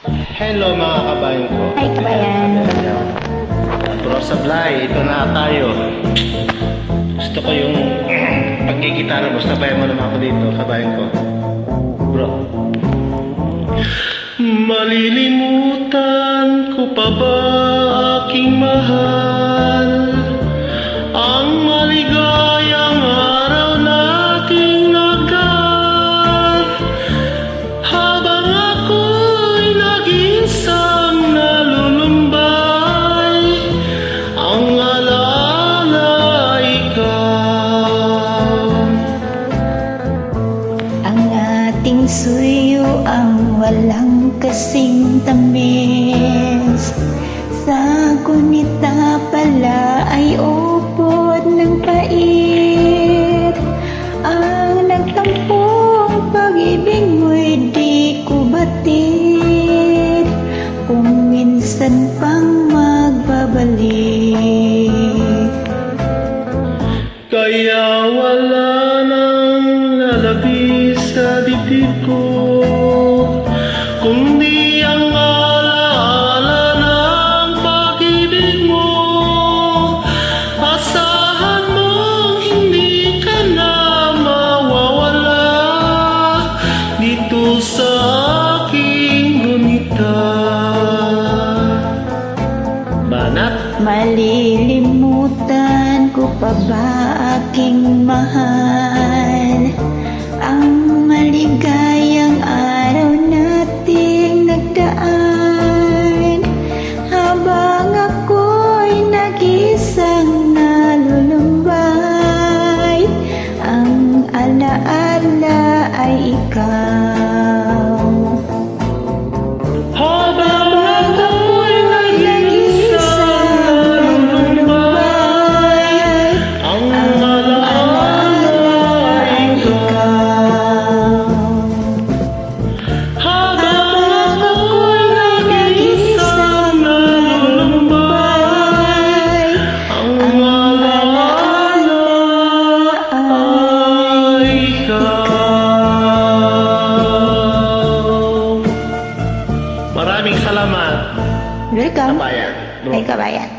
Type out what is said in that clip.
Hello mga kabayan ko. Hi, kabayan. Bro Sablay, ito na tayo. Gusto ko yung pagkikitara mo. Sabayan mo naman ako dito, kabayan ko. Bro. Malilimutan ko pa ba aking mahal? Ang maligayang araw nating nagdaan, habang ako'y nag-iisang nalulumbay, ang alaala ikaw. Ang ating suyo ang walang kasing tamis, sa gunita pala ay upod ng pait. Ang nagtampong pag-ibig mo'y di ko batid, kung minsan pang magbabalik. Kaya wala nang lalabis sa dibdib ko, kundi ang alaala ng pag-ibig mo. Asahan mong hindi ka na mawawala dito sa aking gunita. Banat. Malilimutan ko pa ba aking mahal, ang maligayang araw nating nagdaan, habang ako'y nag-iisang nalulumbay, ang alaala ay ikaw. Habang ako'y nag-iisang nalulumbay, ang alaala ay ikaw. Habang ako'y nag-iisang nalulumbay, ang alaala ay ikaw. Maraming salamat, Welcome. kabayan. Ay, kabayan.